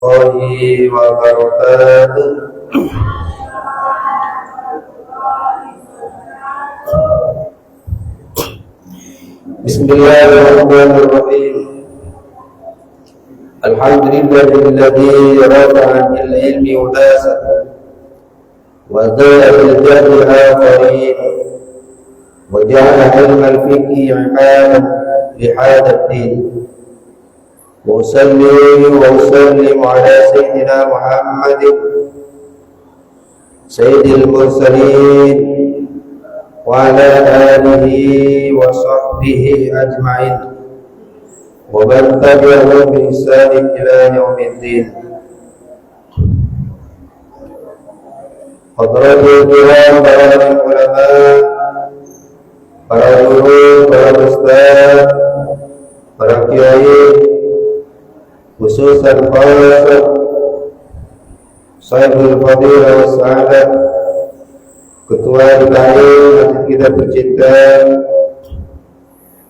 wabarakatuh. Bismillahirrahmanirrahim. Alhamdulillahilladzi rafa'a bil ilmi udasan wa zada bil jahli akharin wa ja'ala ilmal fiqhi imadan li hadha ad-din. وأصلي وأسلم على سيدنا محمد سيد المرسلين وعلى آله وصحبه أجمعين ومن تبعهم بإحسان إلى يوم الدين. حضرات الكرام para ulama, para guru, para ustaz, para kiai, khususan para Sahibul Fadilah wa Sa'adah, Ketua DKI masjid kita tercinta,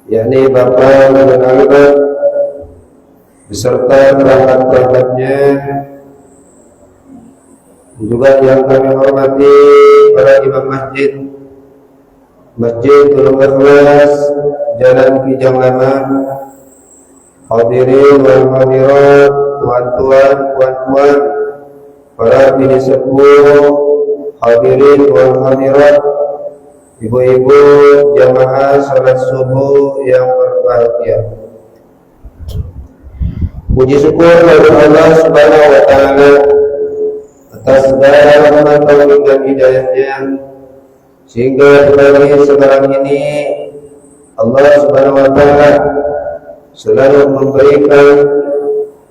yakni Bapak Muhammad Albert beserta kerabat-kerabatnya, juga yang kami hormati para imam masjid Nurul Ikhlas, Jalan Kijang Lama, hadirin wal hadirat, tuan-tuan, puan-puan, para bini sepuh, hadirin wal hadirat, ibu-ibu jamaah salat subuh yang berbahagia. Puji syukur kepada Allah Subhanahu wa taala atas segala rahmat taufik dan hidayahnya, sehingga di sekarang ini Allah Subhanahu wa taala selalu memberikan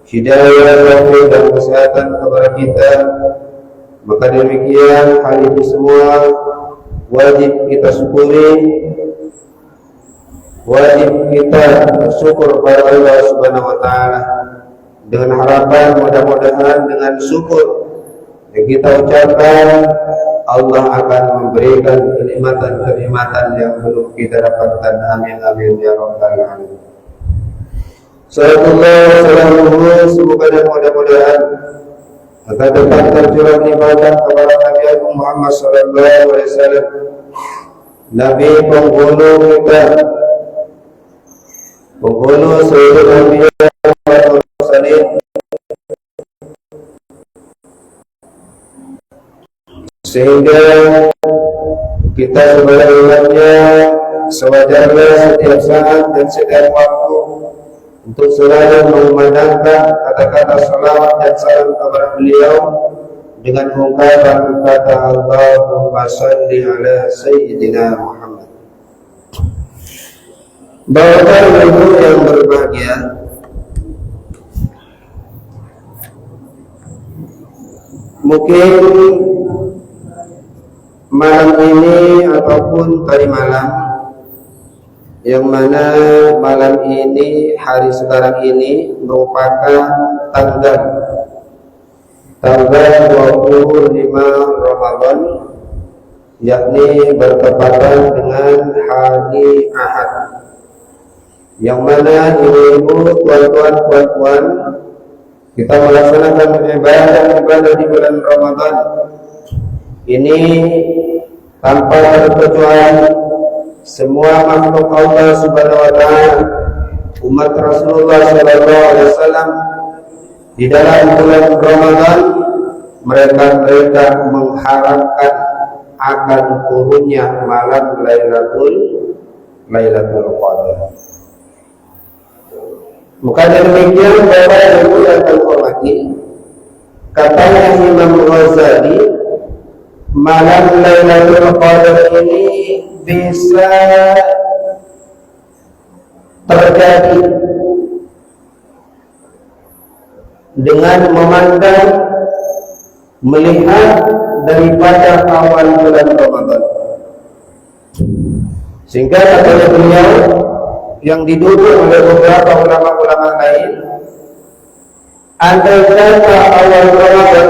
hidayah, taufik dan kesehatan kepada kita. Maka demikian hal itu semua wajib kita syukuri, wajib kita bersyukur kepada Allah Subhanahu wa taala, dengan harapan mudah-mudahan dengan syukur yang kita ucapkan Allah akan memberikan kenikmatan-kenikmatan yang belum kita dapatkan. Amin amin ya rabbal alamin. Sallallahu salamuhu, semoga dan mudah-mudahan akan tetap tercurah ibadah kepada Nabi Agung Muhammad sallallahu alaihi wasallam, Nabi penghulu kita, penghulu seluruh Nabi dan Mursalin, sehingga kita sebagai umatnya sewajarnya setiap saat dan setiap waktu untuk selalu mengumandangkan kata-kata salawat dan salam kepada beliau dengan ungkapan kata Allahumma salli ala Sayyidina Muhammad. Bapak Ibu yang berbahagia, mungkin malam ini ataupun tadi malam, yang mana malam ini, hari sekarang ini merupakan tanggal 25 Ramadan, yakni bertepatan dengan hari Ahad, yang mana ibu-ibu, tuan-tuan, puan-puan, kita melaksanakan ibadah di bulan Ramadan ini tanpa terkecuali semua makhluk Allah Subhanahu wa taala, umat Rasulullah sallallahu alaihi wasallam, di dalam bulan Ramadan mereka mengharapkan akan turunnya malam Lailatul Qadar. Maka demikian Bapak Ibu yang terhormati, katanya Imam Ghazali, malam Lailatul Qadar ini bisa terjadi dengan memandang, melihat daripada awal bulan Ramadan. Sehingga katanya beliau yang didukung oleh beberapa ulama-ulama lain, andai kata awal Ramadan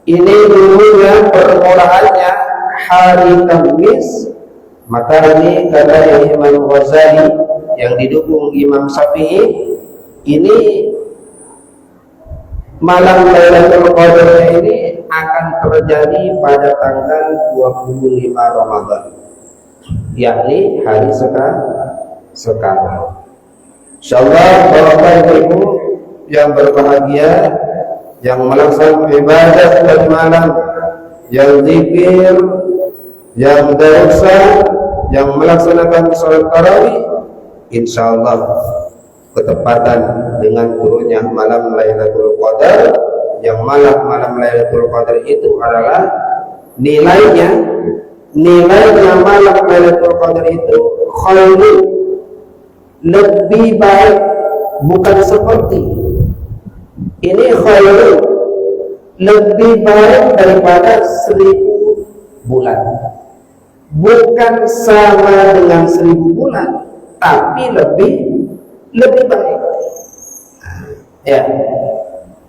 ini dulunya permulaannya hari Kamis, maka ini kata Imam Ghazali yang didukung Imam Syafi'i, ini malam Lailatul Qadar ini akan terjadi pada tanggal 25 Ramadan, yakni hari sekarang. Insyaallah Bapak Ibu yang berbahagia, yang melaksanakan ibadah pada malam, yang zikir, yang darsa, yang melaksanakan salat tarawih, insyaallah ketepatan dengan turunnya malam Lailatul Qadar, yang malam Lailatul Qadar itu adalah nilainya malam Lailatul Qadar itu khairun, lebih baik, bukan seperti ini, khairun lebih baik daripada 1000 bulan, bukan sama dengan 1000 bulan, tapi lebih baik. Ya,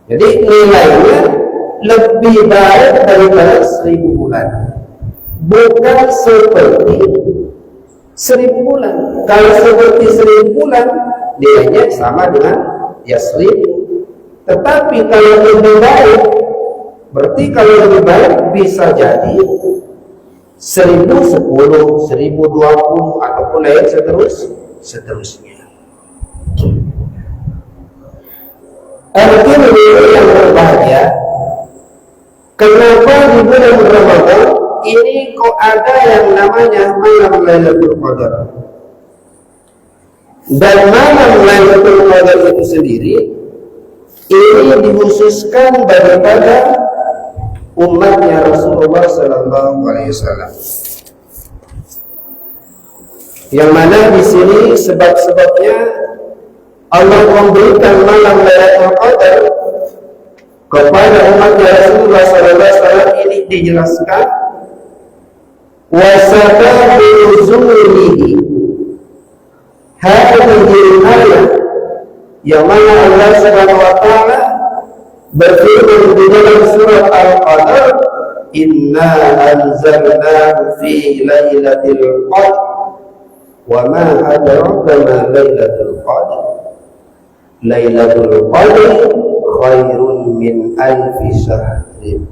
jadi nilainya lebih baik daripada 1000 bulan, bukan seperti 1000 bulan. Kalau seperti 1000 bulan, nilainya sama dengan ya 1000. Tetapi kalau lebih baik, berarti kalau lebih baik bisa jadi 1010, 1020 ataupun lain seterusnya. Artinya yang berbahagia, kenapa di bulan Ramadan ini kok ada yang namanya malam Lailatul Qadar? Dan malam Lailatul Qadar itu sendiri ini dikhususkan daripada umatnya Rasulullah Sallallahu Alaihi Wasallam. Yang mana di sini sebab-sebabnya Allah memberikan malam Lailatul Qadar kepada umatnya Rasulullah Sallallahu Alaihi Wasallam ini dijelaskan wasababu nuzulihi hadhihi ayat, yang mana Allah Subhanahu wa taala berfirman di dalam surat Al-Qadar, inna anzalnahu fi lailatul qadr wa ma adraka ma lailatul qadr lailatul qadr khairun min alfi syahrin.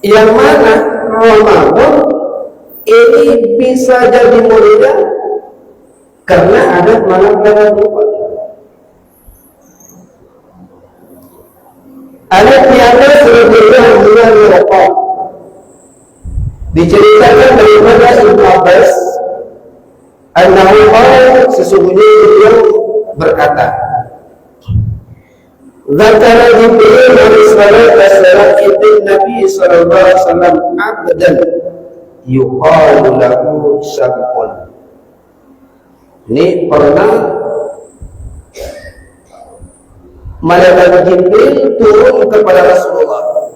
Yang mana Ramadan ini bisa jadi mulia karena ada malam Lailatul Qadar. Ada tiada sebelumnya bulan Ramadan. Diceritakan daripada Ibnu Abbas, annahu qala, sesungguhnya beliau berkata, Zakara Jibril alaihi salam itu Nabi sallallahu alaihi wasallam abdan yuqalu lahu Syam'un. Ini pernah malaikat Jibril turun kepada Rasulullah,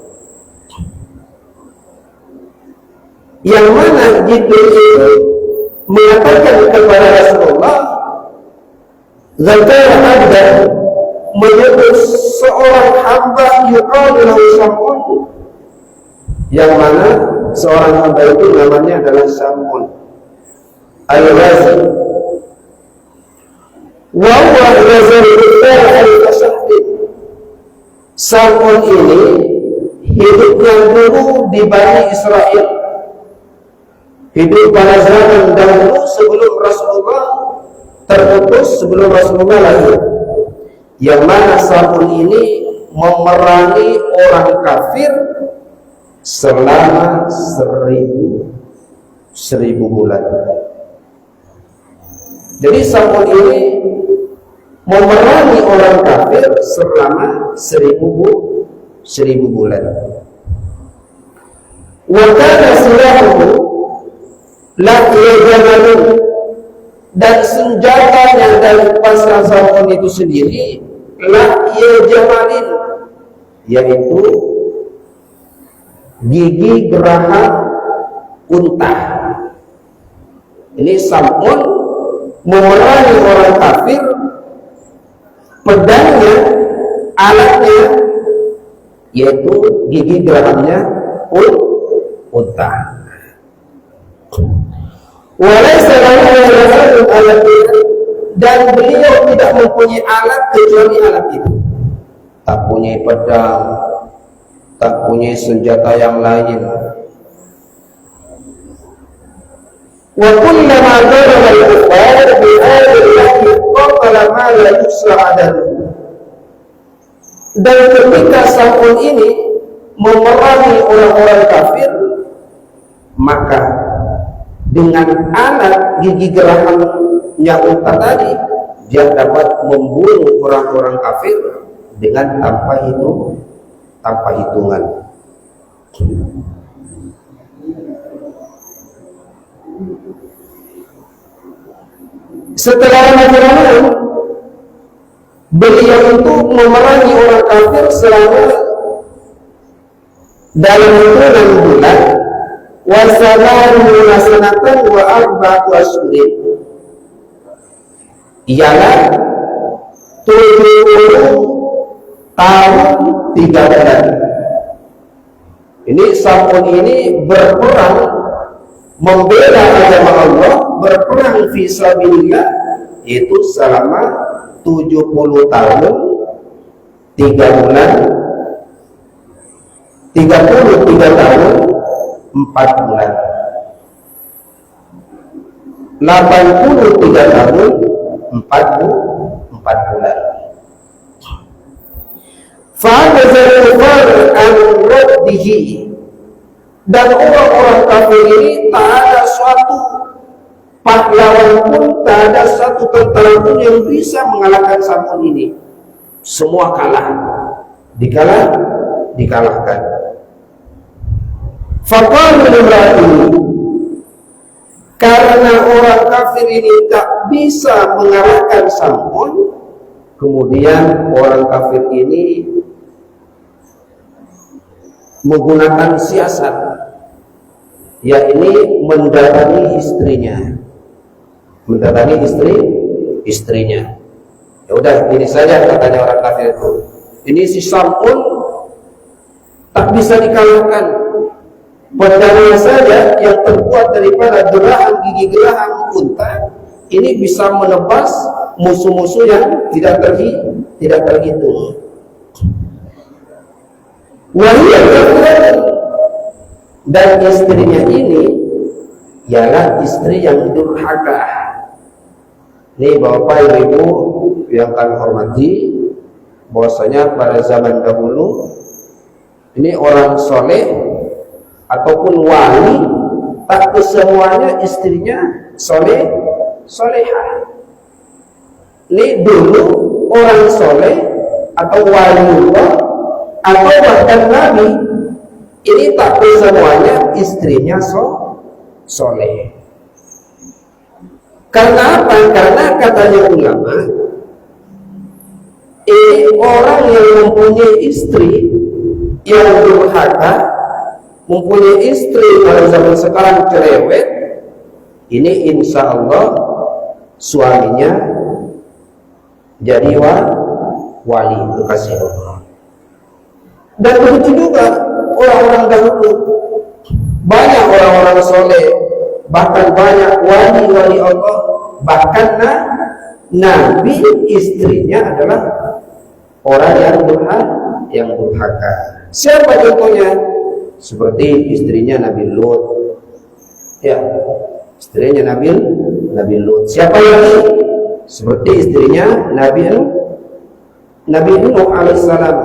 yang mana Jibril itu mengatakan kepada Rasulullah, Zakara abdan, menyebut seorang hamba yuqalu lahu Syam'un, yang mana seorang hamba itu namanya adalah Syam'un al-Ghazi, wa huwa Syam'un ini hidupnya dulu di Bani Israel, hidup pada zaman dahulu sebelum Rasulullah terputus, sebelum Rasulullah lahir, yang mana Syam'un ini memerangi orang kafir selama 1000 bulan. Jadi Syam'un ini memerangi orang kafir selama 1000 bulan. Wa kana silahu la yajamalun, dan senjatanya dari pasukan Syam'un itu sendiri la yajamalin, yaitu gigi geraham unta. Ini Syam'un memerangi orang kafir, pedangnya, alatnya yaitu gigi gerahamnya unta. Walaysa lahu dan beliau tidak mempunyai alat kecuali alat itu. Tak punya pedang, tak punya senjata yang lain. Wa kullama daraba al-kuffar bi ayati qatala ma la yusra adalu. Dan ketika Sam'un ini memerangi orang-orang kafir, maka dengan alat gigi geraham yang unta tadi, dia dapat membunuh orang-orang kafir dengan tanpa hitungan. Setelah Fir'aun, beliau itu memerangi orang kafir selama dalam 6 bulan, wa samanuna sanatan wa arba'atu asyhurin, ialah 70 tahun 3 bulan. Ini Sam'un ini berperang membela agama Allah, berperang fi sabilillah, itu selama 70 tahun 3 bulan, 33 tahun 4 bulan, 83 tahun 4 bulan. Fa'adzal kufar an raddihi, dan orang-orang kafir ini tak ada suatu pahlawan pun, tak ada satu tentara pun yang bisa mengalahkan Sam'un ini. Semua kalah, dikalahkan. Faqalu limra'atihi, karena orang kafir ini tak bisa mengalahkan Sam'un, kemudian orang kafir ini menggunakan siasat, yakni mendatangi istrinya. Ya udah, ini saja katanya orang kafir itu. Ini si Sam'un tak bisa dikalahkan. Pedangnya saja yang terbuat daripada gigi geraham unta ini bisa menebas musuh-musuh yang tidak terhitung. Wahiyah kafir, dan istrinya ini ialah istri yang durhaka. Ini Bapak Ibu yang kami hormati, bahwasanya pada zaman dahulu ini orang soleh ataupun wali, tak kesemuanya istrinya solehah. Ini dulu orang soleh atau wali atau bahkan nabi, ini tak semuanya istrinya soleh. Karena apa? Karena katanya ulama, ini orang yang mempunyai istri yang durhaka, mempunyai istri pada zaman sekarang cerewet, ini insya Allah suaminya jadi wali kekasih Allah. Dan begitu juga orang-orang dahulu, banyak orang-orang soleh, bahkan banyak wali-wali Allah, bahkan Nabi istrinya adalah orang yang durhaka. Siapa contohnya? Seperti istrinya Nabi Lut. Ya, istrinya Nabi Lut. Siapa lagi? Seperti istrinya Nabi Nuh alaihissalam,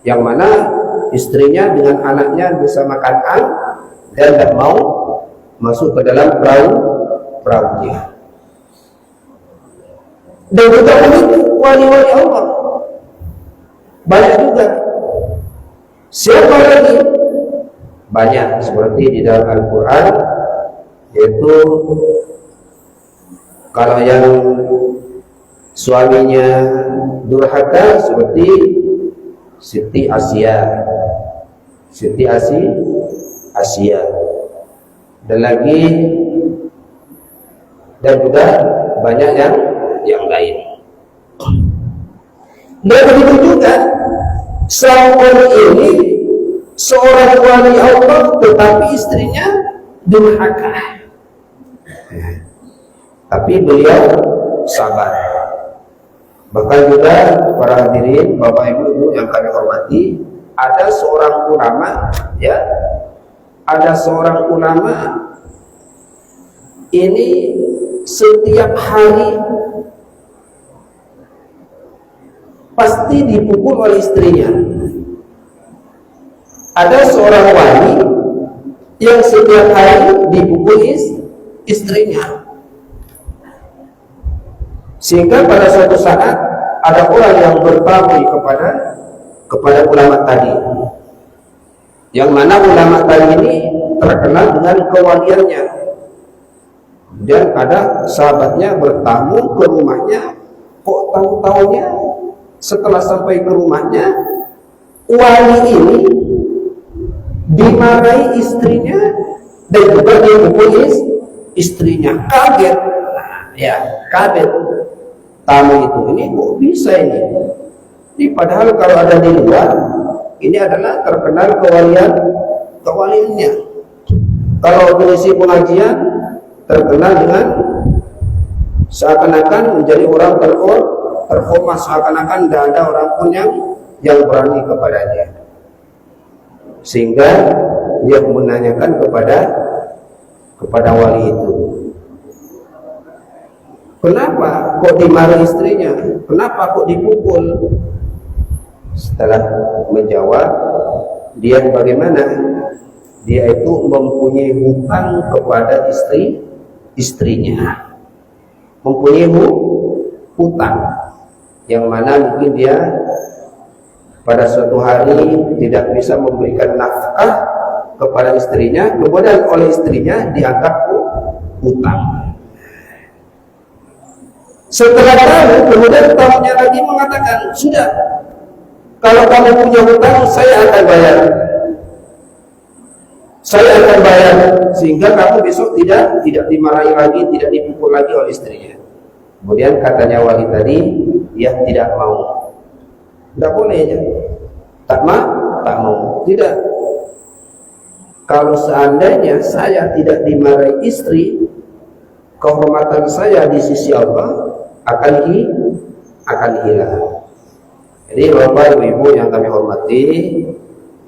yang mana istrinya dengan anaknya bersama Kan'an dan tidak mau masuk ke dalam perahunya. Dan juga begitu wali-wali Allah banyak juga. Siapa lagi? Banyak, seperti di dalam Al-Quran, yaitu kalau yang suaminya durhaka seperti Siti Asia, dan lagi, dan juga banyak yang lain. Dan begitu juga Sam'un ini seorang wali Allah, tetapi istrinya durhaka. Tapi beliau sabar. Bahkan juga para hadirin, Bapak Ibu yang kami hormati, ada seorang ulama, ya, ada seorang ulama ini setiap hari pasti dipukul oleh istrinya. Ada seorang wali yang setiap hari dipukul istrinya. Sehingga pada suatu saat ada orang yang bertamu kepada ulama tadi, yang mana ulama tadi ini terkenal dengan kewaliannya. Dan ada sahabatnya bertamu ke rumahnya, kok tahu-tahunya setelah sampai ke rumahnya, wali ini dimarahi istrinya dan juga dipukul istrinya. Kaget, ya kaget. Tamu itu, ini kok bisa ini? Ini padahal kalau ada di luar, ini adalah terkenal kewaliannya. Kalau mengisi pengajian, terkenal dengan seakan-akan menjadi orang terhormat, seakan-akan tidak ada orang pun yang berani kepadanya. Sehingga dia menanyakan kepada wali itu, kenapa kok dimarahi istrinya? Kenapa kok dipukul? Setelah menjawab, dia bagaimana? Dia itu mempunyai hutang kepada istrinya. Mempunyai hutang. Yang mana mungkin dia pada suatu hari tidak bisa memberikan nafkah kepada istrinya, kemudian oleh istrinya dianggap hutang. Setelah tahu, kemudian tamunya lagi mengatakan, sudah, kalau kamu punya hutang, saya akan bayar. Saya akan bayar, sehingga kamu besok tidak dimarahi lagi, tidak dipukul lagi oleh istrinya. Kemudian katanya wali tadi, dia tidak mau. Tidak boleh ya. Tak mau. Tidak. Kalau seandainya saya tidak dimarahi istri, kehormatan saya di sisi Allah akan hilang. Jadi Bapak Ibu yang kami hormati,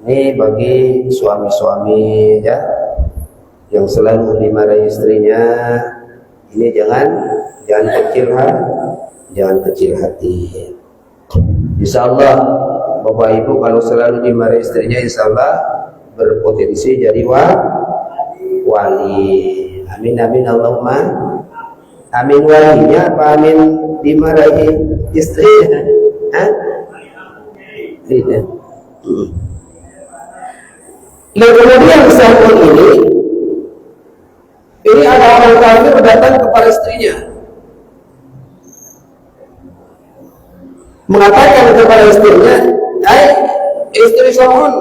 ini bagi suami-suami ya yang selalu dimarahi istrinya, ini jangan kecil hati. Insyaallah Bapak Ibu kalau selalu dimarahi istrinya, insyaallah berpotensi jadi wali. Amin amin Allahumma amin. Walinya apa amin dimarahi istrinya? Tidak. Lalu kemudian sahabat ini ada orang kafir datang kepada istrinya, mengatakan kepada istrinya, istri Sa'un,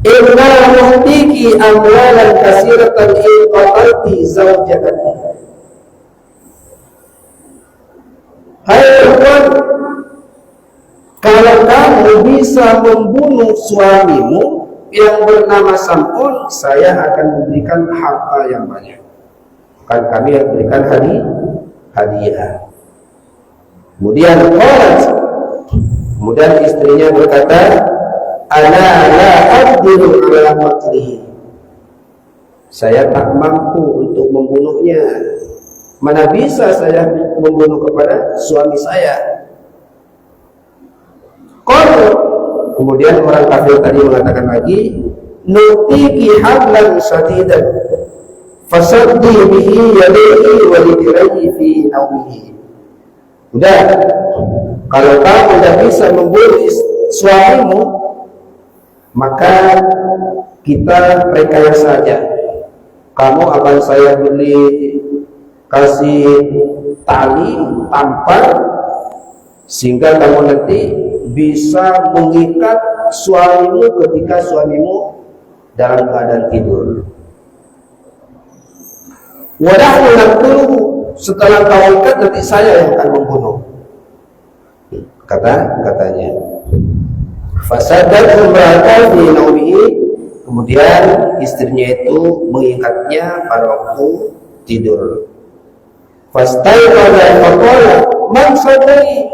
inna muhtiki amwalan kasiratan in qatalti zawjataki. Hai perempuan, kalau kamu bisa membunuh suamimu yang bernama Sam'un, saya akan memberikan harta yang banyak. Akan kami berikan hadiah. Kemudian istrinya berkata, ana la aqdiru ala qatlihi. Saya tak mampu untuk membunuhnya. Mana bisa saya membunuh kepada suami saya? Kemudian orang kafir tadi mengatakan lagi, nutiki hablan sadidan fasaddi bihi yadayhi wa rijlaihi fi nawmihi. Udah, kalau kamu tidak bisa membunuh suamimu, maka kita rekayasa saja. Kamu akan saya kasih tali tampar, sehingga kamu nanti bisa mengikat suamimu ketika suamimu dalam keadaan tidur. Wadahmu naqtuluhu, setelah kau ikat nanti saya yang akan membunuh. Katanya. Fasadat imra'atan fi naumihi, kemudian istrinya itu mengikatnya pada waktu tidur. Fastaiqadha faqala man sadani.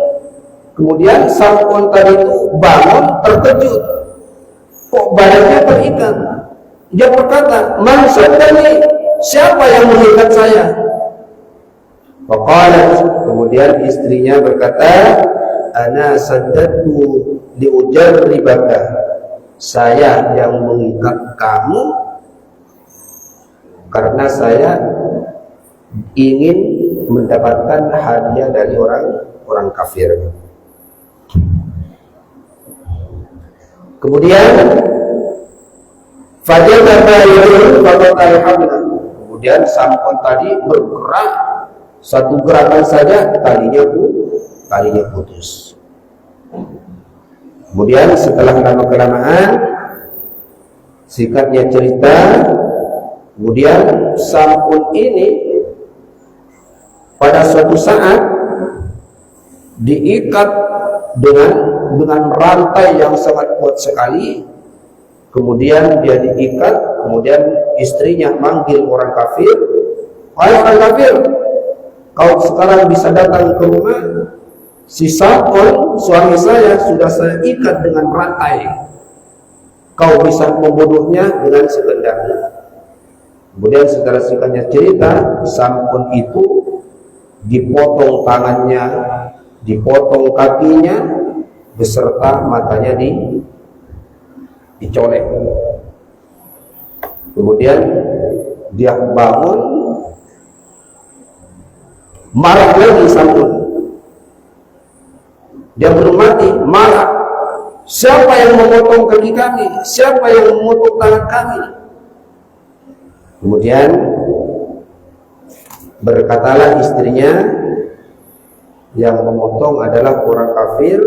Kemudian Sam'un tadi itu bangun terkejut, kok badannya terikat. Dia berkata, man sadani, siapa yang mengikat saya? Faqalat, kemudian istrinya berkata, ana saddatu liujarribaka, saya yang mengikat kamu karena saya ingin mendapatkan hadiah dari orang kafir. Kemudian kemudian Sam'un tadi bergerak, satu gerakan saja talinya putus. Kemudian setelah lama-kelamaan singkatnya cerita, kemudian Sam'un ini pada suatu saat diikat dengan rantai yang sangat kuat sekali. Kemudian dia diikat, kemudian istrinya manggil orang kafir, "Wahai orang kafir, kau sekarang bisa datang ke rumah. Si Sam'un, suami saya, sudah saya ikat dengan rantai. Kau bisa membunuhnya dengan sekendaknya." Kemudian setelah singkatnya cerita, Sam'un itu dipotong tangannya, dipotong kakinya, beserta matanya dicolek. Kemudian dia bangun, marah lagi Sam'un. Dia belum mati, marah. Siapa yang memotong kaki kami? Siapa yang memotong tangan kami? Kemudian berkatalah istrinya, yang memotong adalah orang kafir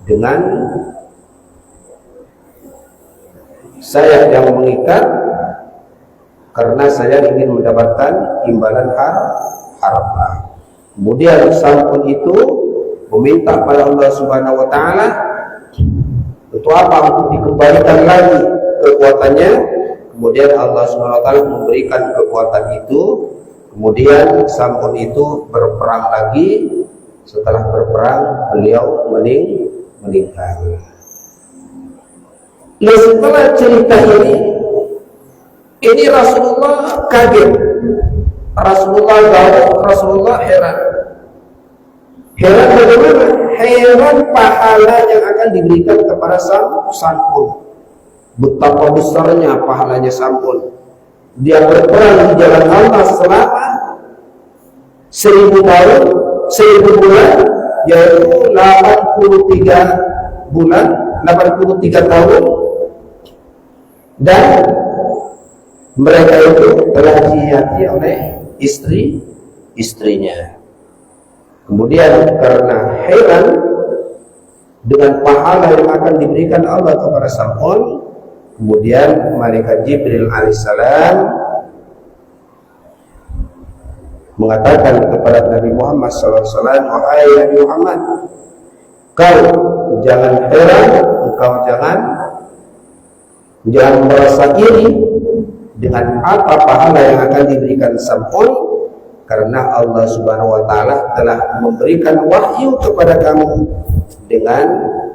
dengan saya yang mengikat karena saya ingin mendapatkan imbalan harta. Kemudian Sam'un itu meminta pada Allah Subhanahu wa taala untuk apa? Untuk dikembalikan lagi kekuatannya. Kemudian Allah Subhanahu wa taala memberikan kekuatan itu. Kemudian Sam'un itu berperang lagi. Setelah berperang beliau meninggal. Nah, setelah cerita ini Rasulullah kaget. Rasulullah heran. Heran bagaimana? Heran pahala yang akan diberikan kepada Sam'un. Betapa besarnya pahalanya Sam'un. Dia berperang di jalan Allah selama 1000 tahun, 1000 bulan, yaitu 83 bulan, 83 tahun. Dan mereka itu telah dihiasi oleh istrinya. Kemudian karena heran dengan pahala yang akan diberikan Allah kepada Sam'un, kemudian malaikat Jibril alaihissalam mengatakan kepada Nabi Muhammad SAW, "Wahai Nabi Muhammad, kau jangan heran, engkau jangan merasa iri dengan apa pahala yang akan diberikan Sam'un, karena Allah Subhanahu wa taala telah memberikan wahyu kepada kamu dengan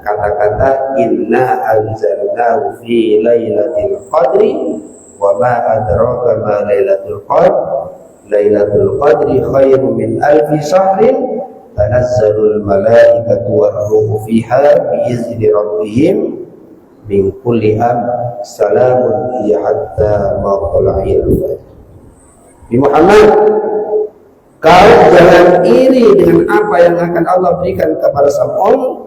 kata-kata inna anzalnahu fi lailatul qadri wa ma adraka ma lailatul qadri khairun min alfi shahrin tanazzalul malaikatu war ruhu fiha bi izni rabbihim min kulli salamun hiya hatta matla'il fajr. Muhammad, kau jangan iri dengan apa yang akan Allah berikan kepada Sam'un.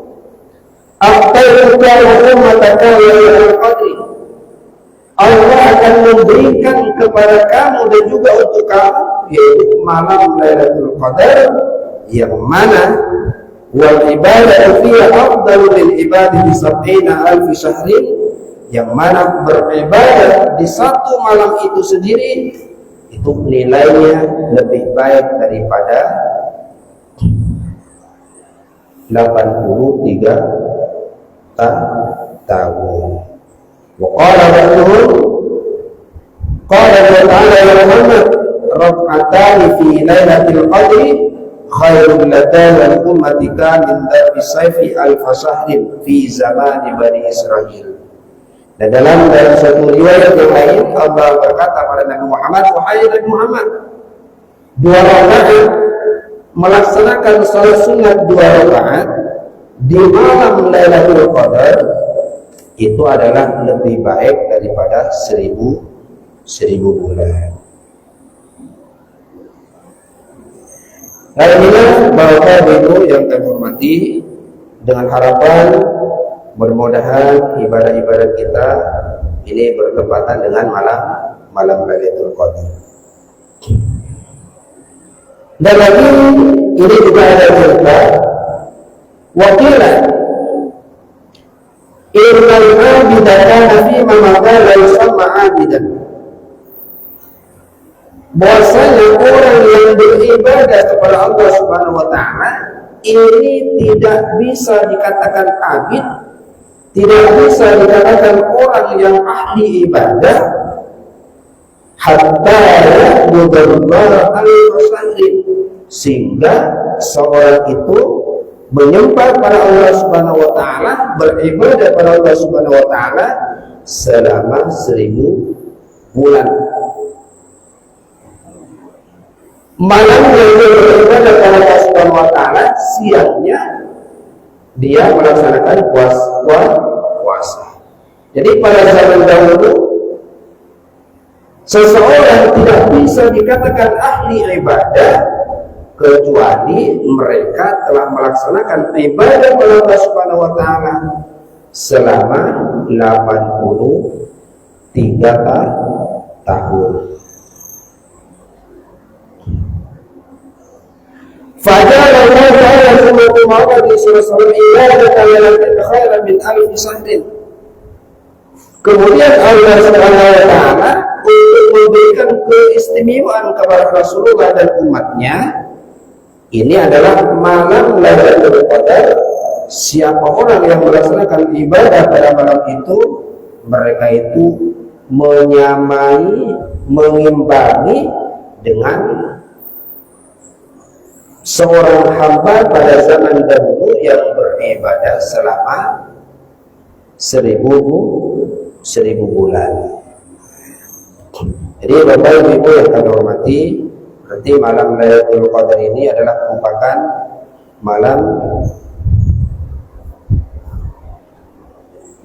Allah akan memberikan kepada kamu dan juga untuk kamu, yaitu malam Lailatul Qadar, yang mana wal ibadatu fiha afdalu min ibadati sab'ina alfi syahrin, yang mana beribadah di satu malam itu sendiri itu nilainya lebih baik daripada 83 tahun. Wa qala ta'ala ya Muhammad, rak'atani fi lailatul qadri khairul laka wal ummatika min darbi sayfi al-fasahrin fi zaman Bani Israil. Dan dalam satu riwayat yang lain Allah berkata pada Nabi Muhammad, wahai Nabi Muhammad, 2 rakaat melaksanakan salat sunat 2 rakaat di malam Lailatul Qadar itu adalah lebih baik daripada 1000 bulan. Alhamdulillah, Bapak Ibu yang kami hormati, dengan harapan mudah-mudahan ibadah-ibadah kita ini bertepatan dengan malam Lailatul Qadar. Dan lagi ini juga ada cerita wakilah innal abida kana fi ma la yusamma abidan, bahwasanya orang yang beribadah kepada Allah Subhanahu wa taala ini tidak bisa dikatakan abid, tidak bisa dikatakan orang yang ahli ibadah hatta yudabbar al-fasahrin, sehingga seorang itu menyembah pada Allah Subhanahu wa taala, beribadah pada Allah Subhanahu wa taala selama 1000 bulan. Malamnya dia beribadah kepada Allah Subhanahu wa taala, siangnya dia melaksanakan puasa. Jadi pada zaman dahulu seseorang tidak bisa dikatakan ahli ibadah kecuali mereka telah melaksanakan ibadah kepada Allah Subhanahu wa taala selama 83 tahun. Fajal Allah Ta'ala Subhanahu Muhammad SAW ibadatan khairan min alfi sahrin. Kemudian Allah Subhanahu wa taala untuk memberikan keistimewaan kepada Rasulullah dan umatnya, ini adalah malam Lailatul Qadar. Siapa orang yang melaksanakan ibadah pada malam itu, mereka itu menyamai, mengimbangi dengan seorang hamba pada zaman dahulu yang beribadah selama 1000 bulan. Jadi Bapak Ibu yang kami hormati, berarti malam Lailatul Qadar ini adalah merupakan malam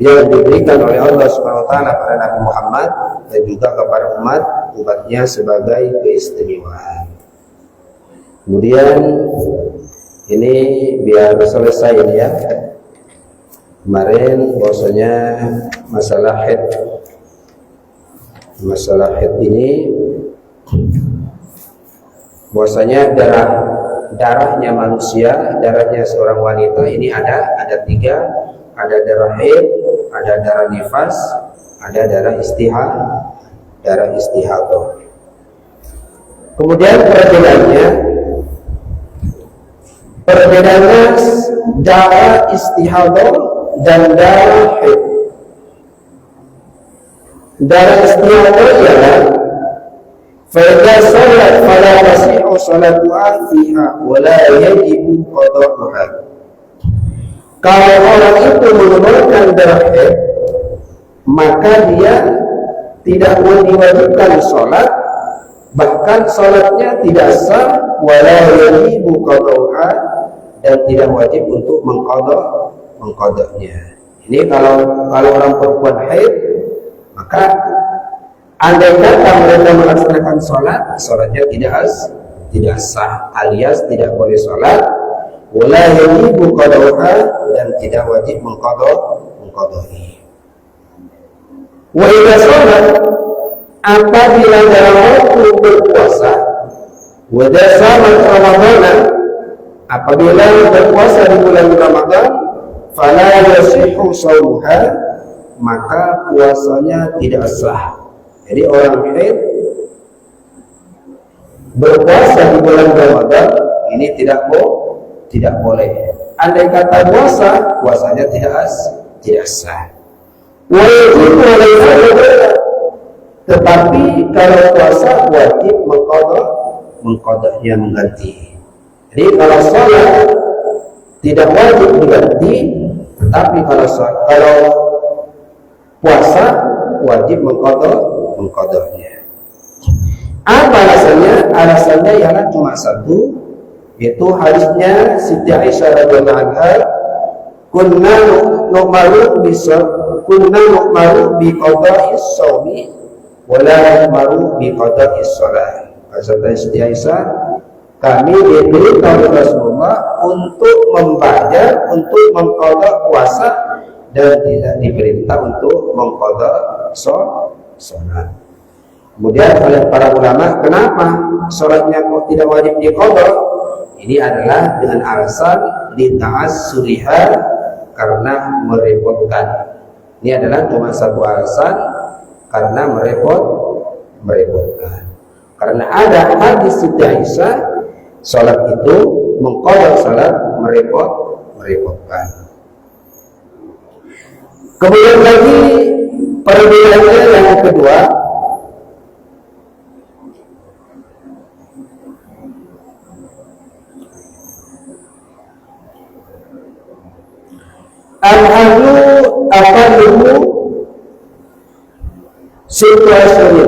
yang diberikan oleh Allah Subhanahu wa taala pada Nabi Muhammad dan juga kepada umatnya sebagai keistimewaan. Kemudian ini biar selesai ini ya. Kemarin bahwasanya masalah haid ini bahwasanya darahnya manusia, darahnya seorang wanita ini ada 3, ada darah haid, ada darah nifas, ada darah istihadah. Kemudian perbedaannya darah istihadah dan darah haid. Darah istihadah ialah fa'idha salat fala tasihu salatuha fiha wa la yajibu qada'uha. Kalau orang itu mengeluarkan darah haid, maka dia tidak diwajibkan sholat, bahkan sholatnya tidak sah, wa la yajibu qada'uha, dan tidak wajib untuk mengqada'nya. Ini kalau orang perempuan haid, maka andai kata mereka melaksanakan sholatnya tidak sah, alias tidak boleh sholat, wala yajibu qada'uha, dan tidak wajib mengqada'i. Wa idza sholat, apabila dalam waktu berpuasa, wa idza shamat Ramadan, apabila berpuasa di bulan Ramadan, fala yasihhu shaumuha, maka puasanya tidak sah. Jadi orang haid berpuasa di bulan Ramadan ini tidak boleh. Andai kata puasanya tidak sah. Wajib Tetapi kalau puasa wajib mengqadahnya, mengganti. Jadi kalau sholat tidak wajib diganti, tetapi kalau puasa wajib mengqadahnya. Apa alasannya? Alasannya ialah cuma satu, yaitu hadisnya Siti Aisyah radhiyallahu anha, kunna nu'maru bi qada'is shaumi wa la nu'maru bi qada'is shalah. Kata Siti Aisyah, kami diberitahu Rasulullah untuk membayar, untuk mengqada puasa, dan tidak diperintah untuk mengqada sholat. Kemudian oleh para ulama, kenapa sholatnya kok tidak wajib diqada? Ini adalah dengan alasan lita'assuriha, karena merepotkan. Ini adalah cuma satu alasan, karena merepotkan. Karena ada hadis Siti Aisyah, sholat itu mengqada sholat merepotkan. Kemudian lagi perbedaannya yang kedua, al-hamlu aqalluhu situasinya.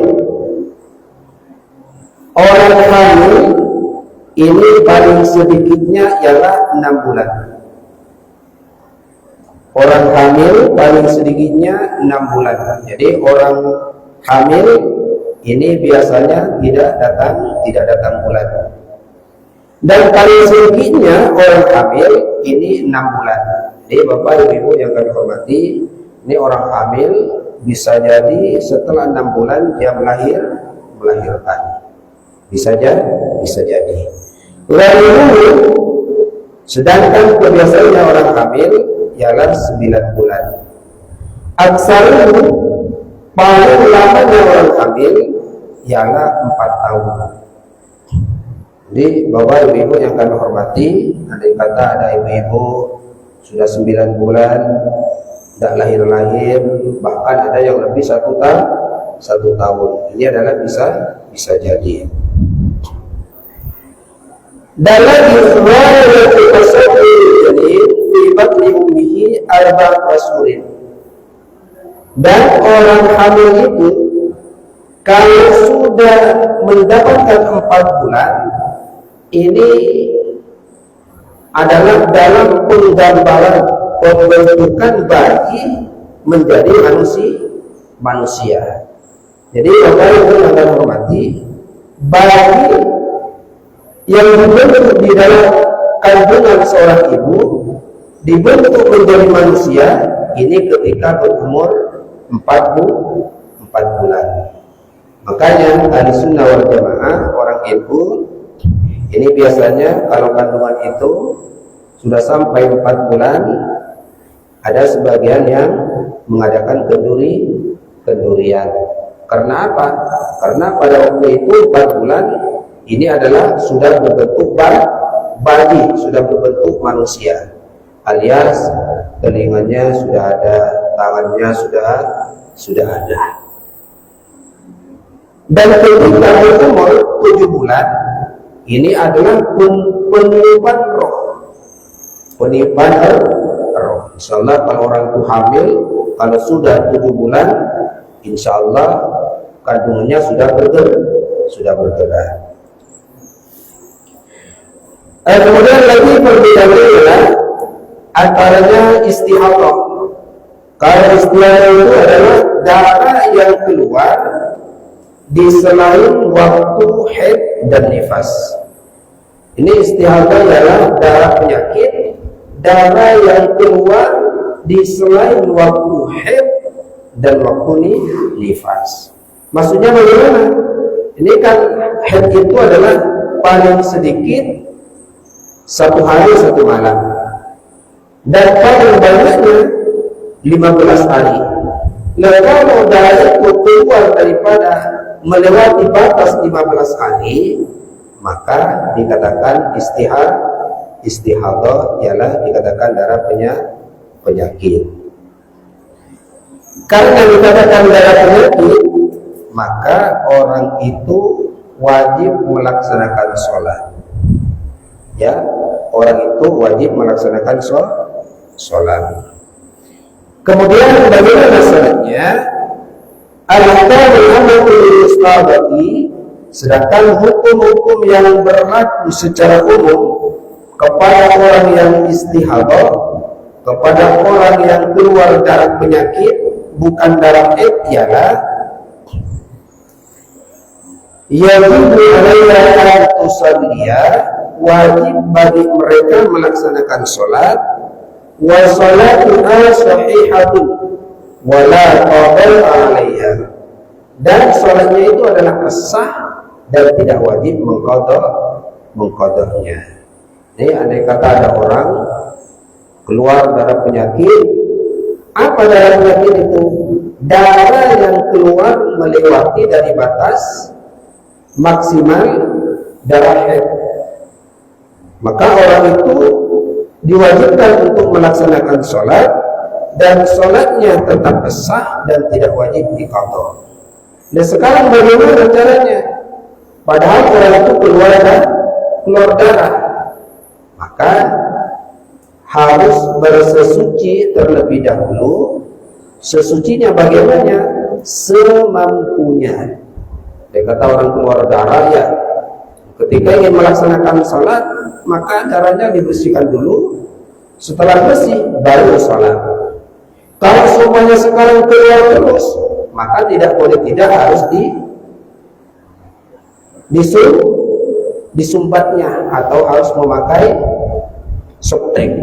Orang hamil ini paling sedikitnya ialah 6 bulan. Orang hamil paling sedikitnya 6 bulan. Jadi orang hamil ini biasanya tidak datang bulan. Dan paling sedikitnya orang hamil ini 6 bulan. Jadi Bapak Ibu yang kami hormati, ini orang hamil bisa jadi setelah 6 bulan dia melahirkan. Bisa jadi. Lalu sedangkan kebiasaannya orang hamil ialah 9 bulan. Aksaru paling lamanya orang hamil ialah 4 tahun. Jadi Bapak Ibu yang kami hormati, andai kata ada ibu-ibu sudah 9 bulan tidak lahir-lahir, bahkan ada yang lebih 1 tahun. Ini adalah bisa jadi. Dan lagi riwayat tasawwur, jadi fi batni ummihi 4 ashhurin. Dan orang hamil itu kalau sudah mendapatkan 4 bulan, ini adalah dalam penggambaran pembentukan bayi menjadi manusia. Jadi Bapak Ibu yang kami hormati, bayi yang dibentuk di dalam kandungan seorang ibu dibentuk menjadi manusia ini ketika berumur 4 bulan. Makanya Ahlussunnah wal Jamaah, orang ibu ini biasanya kalau kandungan itu sudah sampai 4 bulan, ada sebagian yang mengadakan kendurian. Karena apa? Karena pada waktu itu 4 bulan ini adalah sudah berbentuk bayi, sudah berbentuk manusia, alias telinganya sudah ada, tangannya sudah ada. Dan ketika berumur 7 bulan, ini adalah peniupan roh. Peniupan roh. Insyaallah kalau orang itu hamil, kalau sudah 7 bulan, insyaallah kandungannya sudah bergerak. Kemudian lagi perbedaannya adalah antaranya istihadah. Kalau istihadah itu adalah darah yang keluar di selain waktu haid dan nifas. Ini istihadah adalah darah penyakit, darah yang keluar di selain waktu haid dan waktu nifas. Maksudnya bagaimana? Ini kan haid itu adalah paling sedikit 1 hari 1 malam, dan paling banyaknya 15 hari. Nah, kalau darah itu keluar daripada melewati batas 15 hari, maka dikatakan istihadah ialah dikatakan darah penyakit. Karena dikatakan darah penyakit, maka orang itu wajib melaksanakan sholat. Ya, orang itu wajib melaksanakan sholat. Kemudian bagaimana sholatnya? Sedangkan hukum-hukum yang berlaku secara umum kepada orang yang istihadah, kepada orang yang keluar darah penyakit bukan darah haid ialah yajibu alaiha an tusalliya, wajib bagi mereka melaksanakan sholat, wa salatuha sahihatun wa la qada alaiha, dan sholatnya itu adalah sah dan tidak wajib mengqadahnya. Ini andai kata ada orang keluar darah penyakit, apa darah penyakit itu? Darah yang keluar melewati dari batas maksimal darah haid, maka orang itu diwajibkan untuk melaksanakan sholat, dan sholatnya tetap sah dan tidak wajib diqadha. Nah sekarang bagaimana caranya? Padahal orang itu keluar darah, maka harus bersesuci terlebih dahulu. Sesucinya bagaimana? Semampunya. Dia kata orang keluar darah, ya ketika ingin melaksanakan sholat maka darahnya dibersihkan dulu, setelah bersih baru sholat. Kalau semuanya sekarang keluar terus, maka tidak boleh, tidak harus disumbatnya atau harus memakai softtek.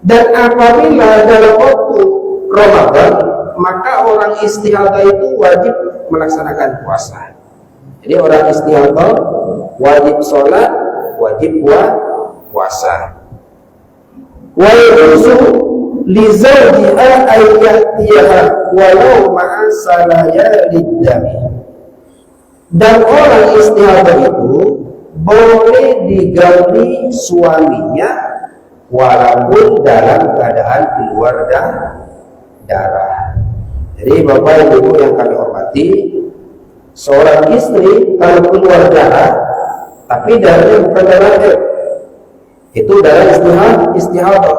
Dan apabila dalam waktu Ramadan, maka orang istihadah itu wajib melaksanakan puasa. Jadi orang istihadah wajib sholat, wajib puasa. Wa yuzu li zawjiha ayyatiha walau ma'a salayalid dami. Dan orang istihadah itu boleh digauli suaminya walaupun dalam keadaan keluar darah. Jadi Bapak Ibu yang kami hormati, seorang istri kalau keluar darah tapi darahnya bukan darah haid, itu darah istihadah,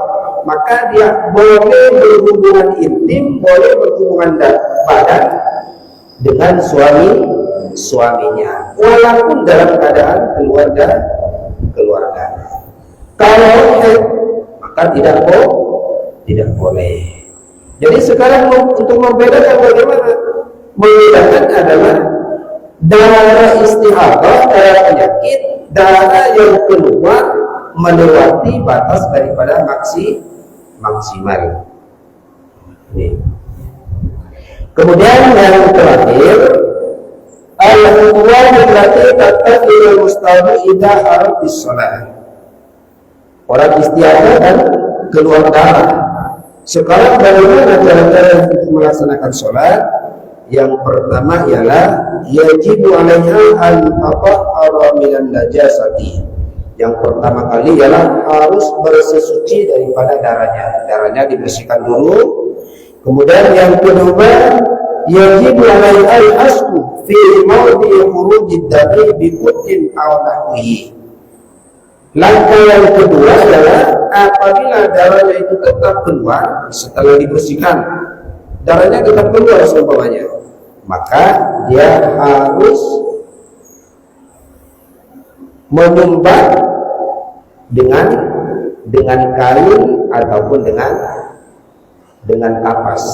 maka dia boleh berhubungan intim, boleh berhubungan badan dengan suaminya walaupun dalam keadaan keluar darah. Kalau haid maka tidak boleh. Jadi sekarang untuk membedakan bagaimana? Membedakan adalah darah istihadah, darah penyakit, darah yang keluar melewati batas daripada maksimal. Ini. Kemudian yang terakhir, al-hukuman allati tattabi'ul mustahabu idza arad bis-shalah. Orang istihadah dan keluar darah. Sekarang bagaimana cara-cara untuk melaksanakan sholat? Yang pertama ialah yajibu 'alaiha an tatahhara minan najasati. Yang pertama kali ialah harus bersesuci daripada darahnya. Darahnya dibersihkan dulu. Kemudian yang kedua, yajibu 'alaiha al-hasbu fi mawdi'i khurujid dami bi qutin aw nahwihi. Langkah yang kedua adalah apabila darahnya itu tetap keluar setelah dibersihkan, darahnya tetap keluar seumpamanya, maka dia harus menyumbat dengan kain ataupun dengan kapas.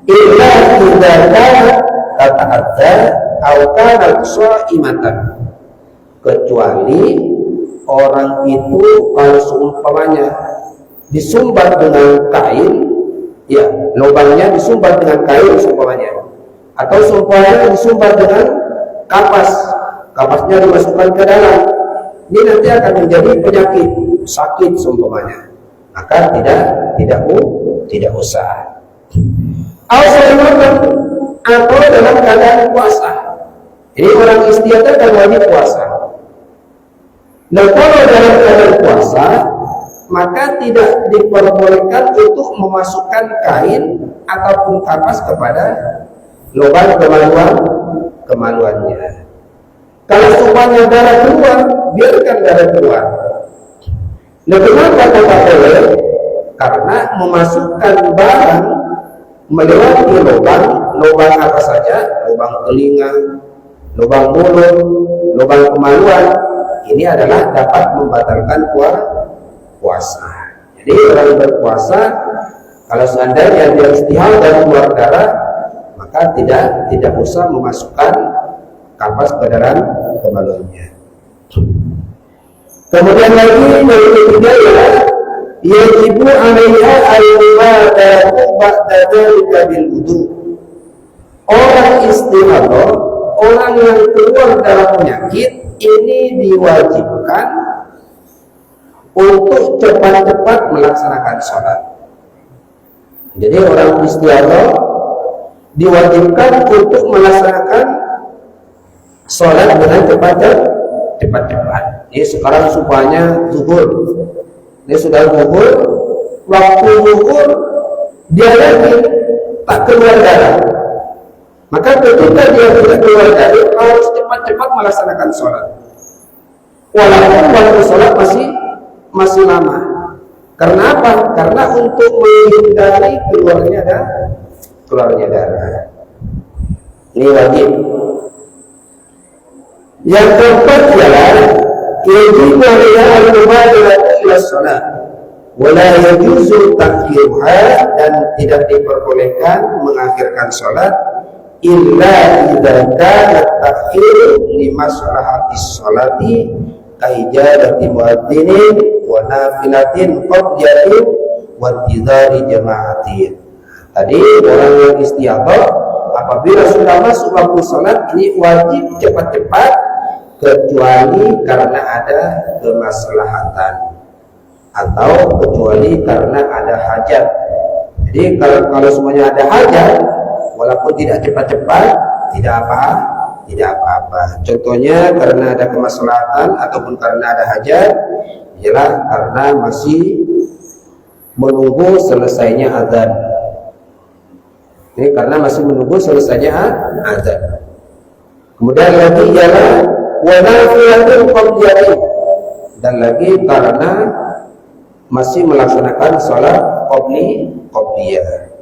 Illa idza kana tata'adda aw kana shaimatan, kecuali orang itu kalau seumpamanya disumbat dengan kain, ya lubangnya disumbat dengan kain seumpamanya, atau seumpamanya disumbat dengan kapasnya dimasukkan ke dalam, ini nanti akan menjadi penyakit, sakit seumpamanya, maka tidak usah. Atau dalam keadaan puasa, ini orang istiadat kan wajib puasa. Nah kalau dalam keadaan puasa, maka tidak diperbolehkan untuk memasukkan kain ataupun kapas kepada lubang kemaluannya. Kalau supaya darah keluar, biarkan darah keluar. Nah, kenapa tidak boleh? Karena memasukkan barang melewati lubang apa saja, lubang telinga, lubang mulut, lubang kemaluan, ini adalah dapat membatalkan puasa. Jadi orang berpuasa, kalau seandainya dia istihal dan keluar darah, maka tidak usah memasukkan kapas ke dalam kemaluannya. Kemudian lagi yang ketiga ialah yajibu 'alaiha al-mubadaratu ba'da dzalika bil wudu. Orang istihadah, orang yang keluar darah penyakit ini diwajibkan untuk cepat-cepat melaksanakan sholat. Jadi orang istihadah diwajibkan untuk melaksanakan sholat dengan cepat-cepat. Ini sekarang supaya zuhur. Dia sudah zuhur, waktu zuhur dia lagi tak keluar darah. Maka ketika dia tidak keluar darah, harus cepat-cepat melaksanakan sholat. Walaupun waktu sholat masih lama. Karena apa? Karena untuk menghindari keluarnya darah. Ini wajib. Yang keempat ialah yajibu 'alaiha al-mubadaratu ila shalah wa la yajuzu ta'khiruha, dan tidak diperbolehkan mengakhirkan salat illa idza kana ta'khir li maslahatis sholati kaijadati muadzinin wa nafilatin qadyatin wa intizari jama'atin. Tadi orang yang istiadah apabila sudah masuk waktu salat ini wajib cepat-cepat, kecuali karena ada kemaslahatan atau kecuali karena ada hajat. Jadi kalau semuanya ada hajat, walaupun tidak cepat-cepat, tidak apa-apa. Contohnya karena ada kemaslahatan ataupun karena ada hajat, ialah karena masih menunggu selesainya azan. Ini karena masih menunggu selesainya azan. Kemudian lagi ialah wanafilatin qadyatin, dan lagi karena masih melaksanakan sholat qabliyah.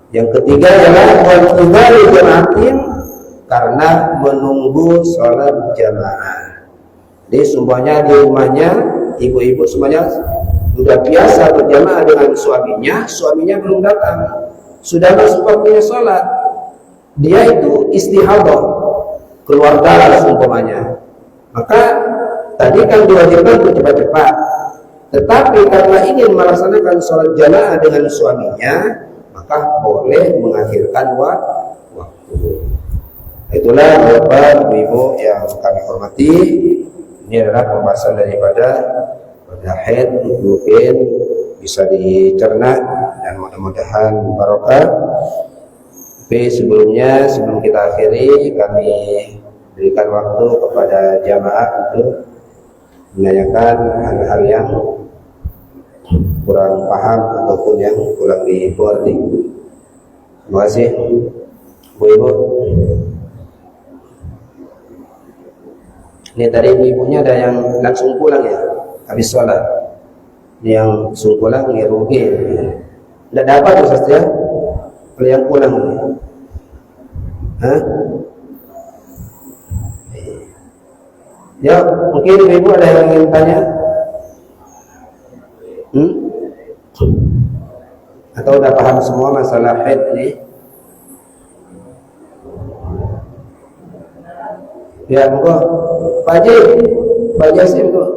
Yang ketiga ialah wantizari jama'atin, karena menunggu sholat jamaah. Jadi semuanya di rumahnya, ibu-ibu semuanya sudah biasa berjamaah dengan suaminya belum datang, sudah masuk waktunya sholat, dia itu istihadah, keluar darah seumpamanya. Maka tadi kan diwajibkan untuk cepat-cepat, tetapi karena ingin melaksanakan sholat jamaah dengan suaminya, maka boleh mengakhirkan waktu. Itulah Bapak Ibu yang kami hormati, ini adalah pembahasan daripada haid, mungkin bisa dicerna dan mudah-mudahan barokah. Tapi sebelum kita akhiri, kami berikan waktu kepada jamaah untuk menanyakan hal-hal yang kurang paham ataupun yang kurang dimengerti. Terima kasih, Bu-ibu. Ini tadi ibunya ada yang langsung pulang ya, habis sholat. Ini yang langsung pulang, ini rugi. Tidak dapat Ustaz ya, kalau yang pulang. Ya, mungkin ibu ada yang ingin tanya? Atau udah paham semua masalah haid ini? Ya, monggo. Pak Haji, Pak Jasim tuh.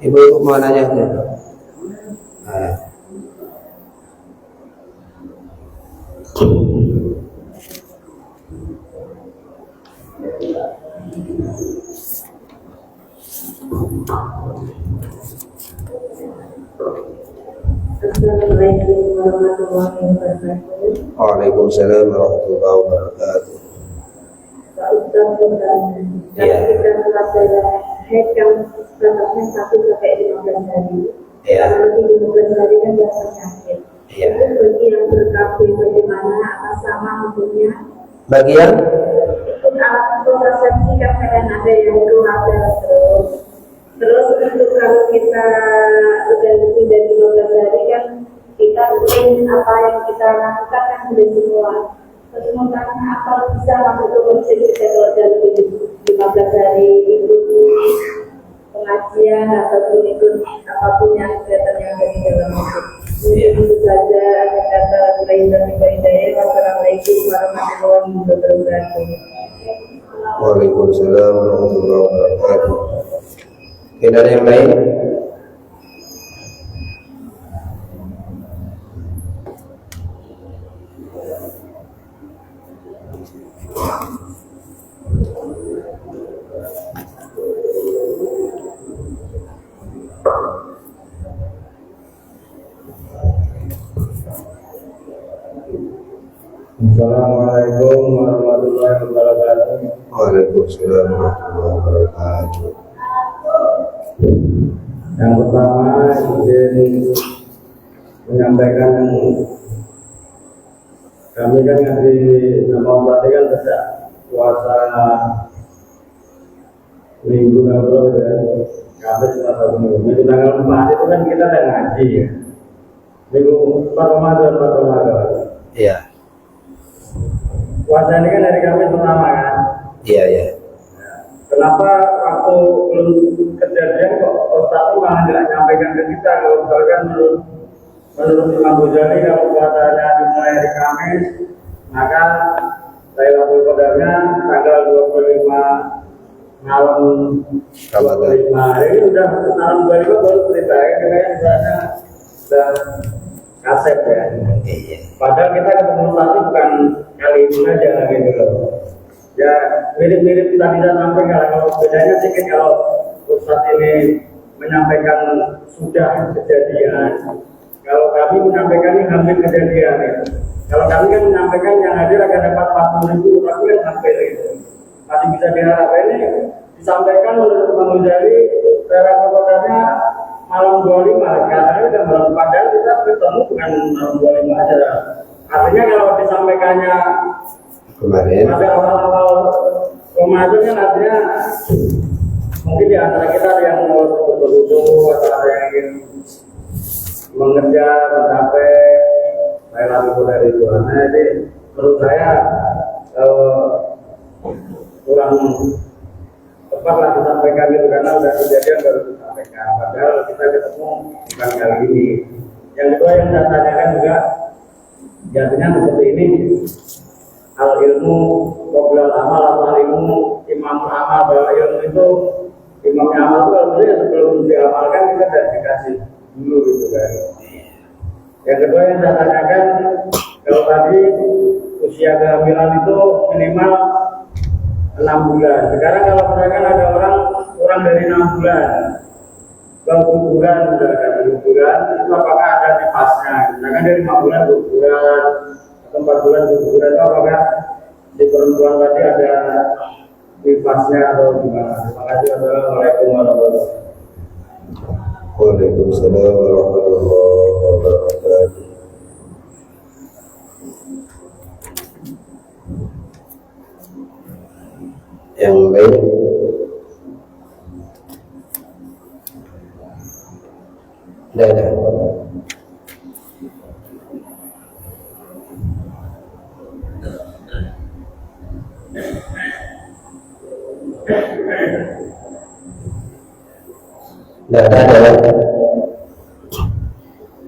Ibu-ibu mau nanya tuh. Assalamualaikum warahmatullahi wabarakatuh. Waalaikumsalam warahmatullahi wabarakatuh. Pak Ustaz, Iya. kita masalah haid yang batasnya 1 sampai 15 hari. Iya. Lebih di 15 hari kan biasa penyakit. Iya. Itu bagi yang berkabut bagaimana akan sama hukumnya? Bagian Untuk alat kontrasepsi kan kadang ada yang keluar terus untuk kalau kita udah lebih dari 15 hari kan kita rutin apa yang kita lakukan kan sudah semua. Terus makanya apa bisa masuk ke kondisi kita kalau udah lebih dari 15 hari ikut pengajian ataupun ikut apapun yang kegiatan yang ada di dalam itu. Itu saja kata Wassalamualaikum warahmatullahi wabarakatuh. Waalaikumsalam warahmatullahi wabarakatuh. Tidak ada yang lain? Assalamualaikum warahmatullahi wabarakatuh. Waalaikumsalam warahmatullahi wabarakatuh. Yang pertama izin menyampaikan kami kan di nama berarti kan sejak puasa minggu lalu ya, kami cuma 1 minggu. Minggu tanggal 4 itu kan kita ada ngaji ya. Minggu 4 Ramadan. Iya. Puasa ini kan dari kami pertama kan. Iya, iya. Kenapa waktu belum kejadian kok Ustaz malah tidak nyampaikan ke kita? Kalau misalkan menurut Imam Ghazali kalau puasanya dimulai hari Kamis, maka Lailatul Qadarnya tanggal 25 malam Ramadan. 25 hari ini udah malam 25 baru cerita ya, kayaknya misalnya udah kasep ya. Iya. Padahal kita ketemu tadi bukan kali ini aja gitu loh. Ya mirip-mirip tadi saya sampaikan, kalau bedanya sedikit kalau Ustaz ini menyampaikan sudah kejadian, kalau kami menyampaikan ini hampir kejadian ya. Kalau kami kan menyampaikan yang hadir akan dapat 40.000, tapi kan hampir itu masih bisa diharap ini disampaikan menurut Imam Ghazali Lailatul Qadarnya malam 25, karena udah malam, padahal kita ketemu bukan malam 25 aja. Artinya kalau disampaikannya Kemarin. pada awal-awal Ramadan kan artinya mungkin di antara kita ada yang mau betul-betul atau ada yang ingin mengejar mencapai Lailatul Qadar itu. Nah, jadi menurut saya kurang tepat lah disampaikan itu karena udah kejadian baru disampaikan. Padahal kita ketemu bukan kali ini. Yang kedua yang saya tanyakan juga jadinya seperti ini. Al ilmu qoblal amal atau al ilmu imam amal, bahwa ilmu itu imamnya amal itu kalau ya sebelum diamalkan kita sudah dikasih dulu gitu kan. Yang kedua yang saya tanyakan, kalau tadi usia kehamilan itu minimal 6 bulan. Sekarang kalau misalkan ada orang kurang dari 6 bulan bang guguran, misalkan guguran itu apakah ada nifasnya? Misalkan dari 5 bulan guguran atau 4 bulan guguran itu apakah di perempuan tadi ada nifasnya atau gimana? Terima kasih. Assalamualaikum warahmatullahi wabarakatuh. Waalaikumsalam warahmatullahi wabarakatuh. Yang lain? Tidak ada. Tidak ada.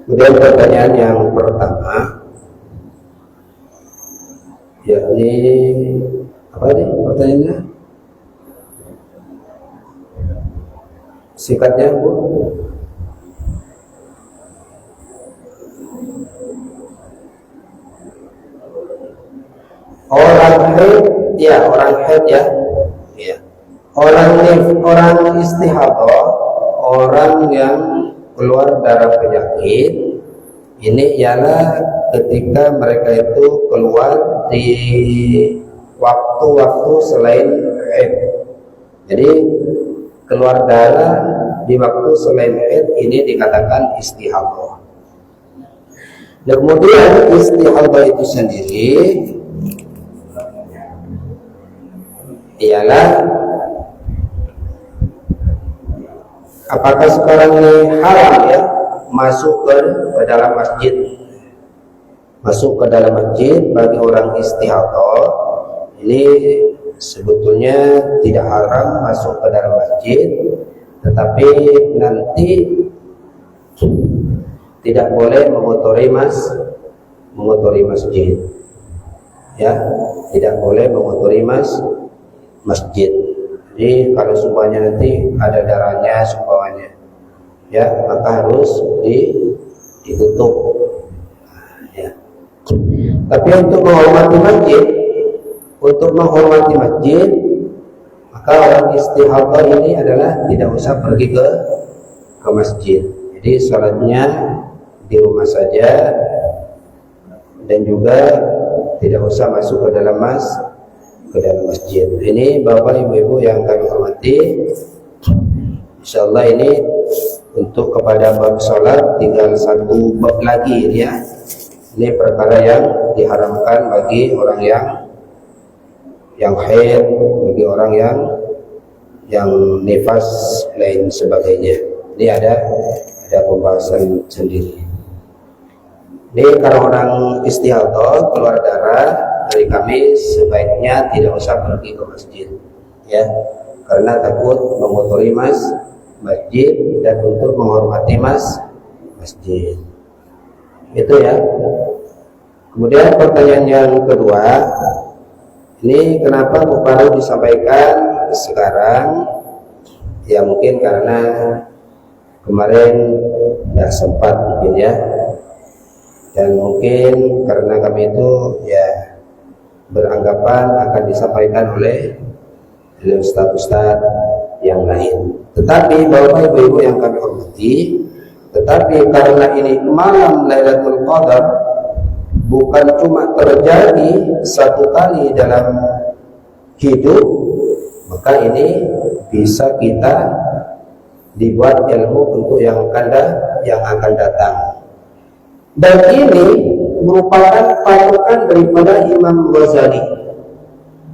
Kemudian pertanyaan yang pertama, yakni apa ini pertanyaannya? Singkatnya, Bu. Orang haid, ya orang haid ya. Iya. Orang istihadah, orang yang keluar darah penyakit, ini ialah ketika mereka itu keluar di waktu-waktu selain haid. Jadi keluar darah di waktu selain haid ini dikatakan istihadhah. Dan kemudian istihadhah itu sendiri ialah apakah sekarang ini haram ya masuk ke dalam masjid, masuk ke dalam masjid bagi orang istihadhah. Ini sebetulnya tidak haram masuk ke dalam masjid, tetapi nanti tidak boleh mengotori masjid ya, tidak boleh mengotori masjid. Jadi kalau sumpahnya nanti ada darahnya sumpahnya ya, maka harus ditutup ya. Tapi untuk menghormati masjid, maka orang istihadhah ini adalah tidak usah pergi ke masjid. Jadi salatnya di rumah saja, dan juga tidak usah masuk ke dalam masjid. Ini Bapak Ibu-ibu yang kami hormati, insyaallah ini untuk kepada bab salat tinggal satu bab lagi ya. Ini perkara yang diharamkan bagi orang yang haid, bagi orang yang nifas lain sebagainya. Ini ada pembahasan sendiri. Ini kalau orang istihadhah keluar darah dari kami sebaiknya tidak usah pergi ke masjid ya, karena takut mengotori masjid dan untuk menghormati masjid. Itu ya. Kemudian pertanyaan yang kedua, ini kenapa baru disampaikan sekarang? Ya mungkin karena kemarin tidak sempat mungkin ya, dan mungkin karena kami itu ya beranggapan akan disampaikan oleh ustaz-ustaz yang lain. Tetapi Bapak Ibu yang kami hormati, tetapi karena ini malam Lailatul Qadar bukan cuma terjadi satu kali dalam hidup, maka ini bisa kita dibuat ilmu untuk yang akan datang. Dan ini merupakan patokan daripada Imam Ghazali.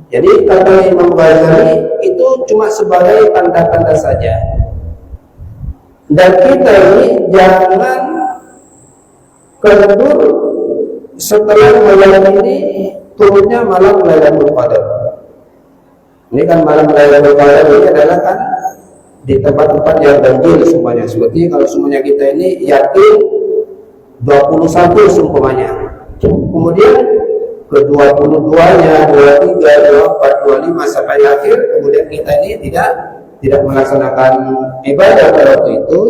Jadi kata Imam Ghazali itu cuma sebagai tanda-tanda saja. Dan kita ini jangan kendur setelah malam ini turunnya malam Lailatul Qadar. Ini kan malam Lailatul Qadar ini adalah kan di tempat-tempat yang ganjil semuanya. Seperti kalau semuanya kita ini yakin 21 seumpamanya, kemudian ke 22-nya, 23, 24, 25 sampai akhir, kemudian kita ini tidak melaksanakan ibadah pada waktu itu.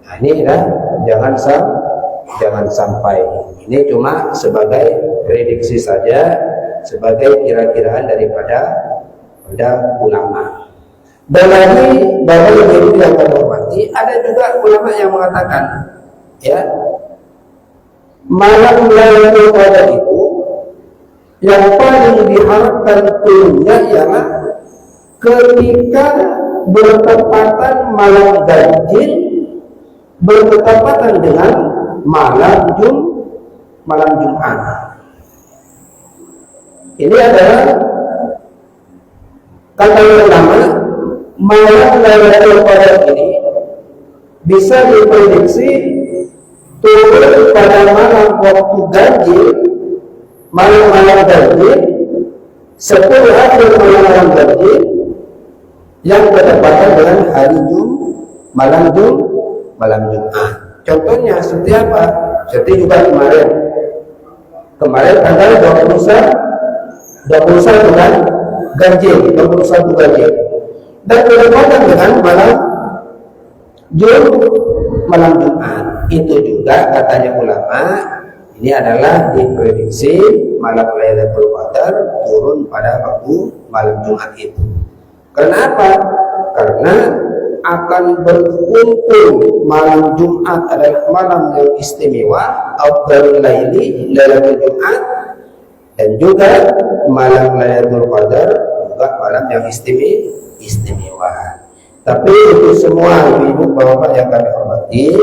Nah, ini adalah jangan sampai. Ini cuma sebagai prediksi saja, sebagai kira-kiraan daripada ulama. Dan lagi Bapak Ibu yang kami hormati, ada juga ulama yang mengatakan ya, malam Lailatul Qadar itu yang paling diharapkan turunnya ialah ketika bertepatan malam ganjil, bertepatan dengan malam Jumat. Ini adalah kata ulama, malam Lailatul Qadar ini bisa diprediksi turun pada malam waktu ganjil, malam-malam ganjil, 10 hari malam ganjil yang bertepatan dengan hari malam Jumat. Contohnya seperti apa? Seperti juga kemarin tanggal 21 kan ganjil, 21 ganjil, dan bertepatan dengan malam Jumat. Itu juga katanya ulama, ini adalah diprediksi malam Lailatul Qadar turun pada waktu malam Jumat itu. Kenapa? Karena akan berkumpul malam Jumat adalah malam yang istimewa, afdalul laili Lailatul Jumat, dan juga malam Lailatul Qadar juga malam yang istimewa. Tapi itu semua ibu bapak yang kami hormati,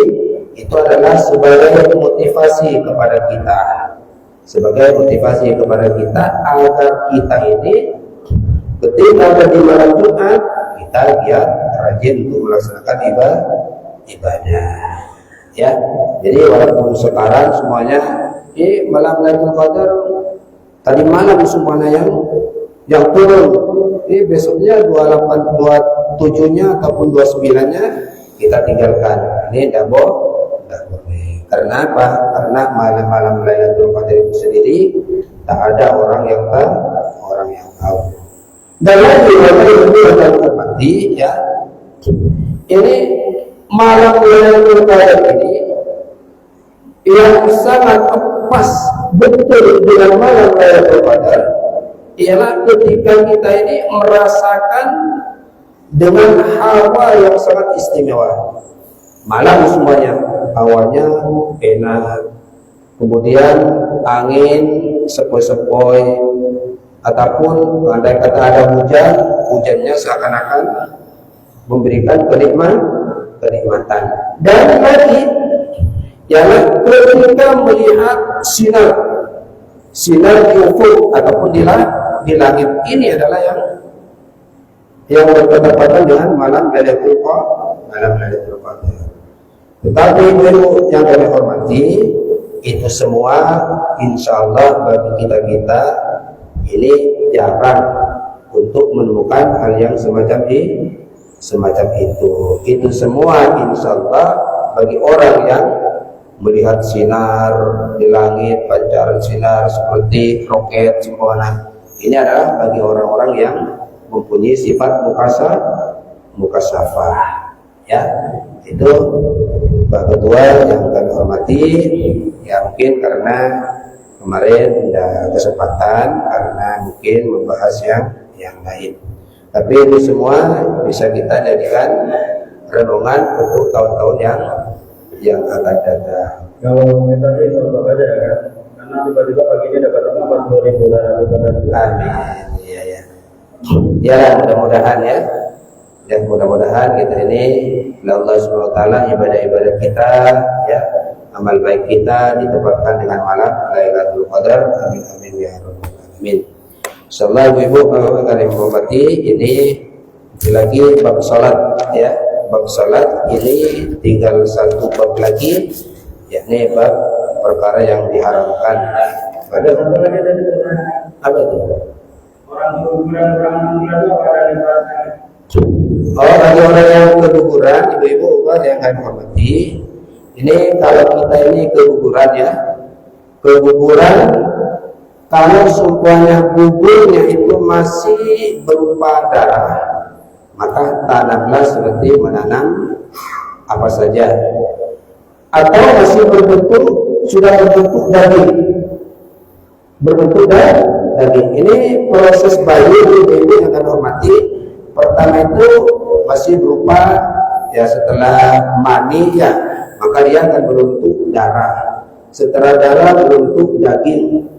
itu adalah sebagai motivasi kepada kita, sebagai motivasi kepada kita agar kita ini ketika ada di malam Jumat kita giat rajin untuk melaksanakan ibadah. Ya, jadi walaupun sekarang semuanya malam Lailatul Qadar tadi malam semuanya yang turun, besoknya 28, 27-nya ataupun 29-nya kita tinggalkan. Ini tidak boleh. Karena apa? Karena malam-malam Lailatul Qadar itu sendiri tak ada orang yang tahu. Dan lagi itu akan termati, ya. Ini malam Lailatul Qadar ini yang sangat pas betul dengan malam Lailatul Qadar ialah ketika kita ini merasakan dengan hawa yang sangat istimewa. Malam semuanya hawanya enak, kemudian angin sepoi-sepoi, ataupun andai kata ada hujannya seakan-akan memberikan kenikmatan. Dan lagi ialah ketika melihat sinar di ufuk ataupun di langit, ini adalah yang bertepatan dengan malam Lailatul Qadar. Tetapi itu yang kami hormati, itu semua insya Allah bagi kita ini jarang untuk menemukan hal yang semacam itu. Itu semua insya Allah bagi orang yang melihat sinar di langit, pancaran sinar seperti roket sempurna. Ini adalah bagi orang-orang yang mempunyai sifat mukasyafah. Ya, itu Pak Ketua yang kami hormati. Ya, mungkin karena kemarin ada kesempatan karena mungkin membahas yang lain. Tapi ini semua bisa kita jadikan renungan untuk tahun-tahun yang akan datang. Kalau kita ini contoh aja ya kan, karena tiba-tiba pagi ini dapat 40.000 Lailatul Qadar. Amin. Iya. Ya, mudah-mudahan ya. Dan mudah-mudahan kita ini Allah Subhanahu wa taala ibadah-ibadah kita, ya, amal baik kita ditempatkan dengan malam Lailatul Qadar. Amin amin ya rabbal alamin. Insyaallah ibu kalian menghormati, ini lagi bab salat, ya. Bab salat ini tinggal satu bab lagi, yakni bab perkara yang diharamkan. Ada satu lagi tadi apa itu? Orang kuburan itu ada di sana. Bagi orang yang keguguran, ibu-ibu yang kami hormati, ini kalau kita ini keguguran, ya, keguguran kalau sumpahnya gugurnya itu masih berupa darah, maka tanamlah seperti menanam apa saja. Atau masih sudah berbentuk daging, daging. Ini proses bayi ibu yang akan hormati. Pertama itu masih berupa, ya, setelah mani, ya, maka dia akan berbentuk darah. Setelah darah berbentuk daging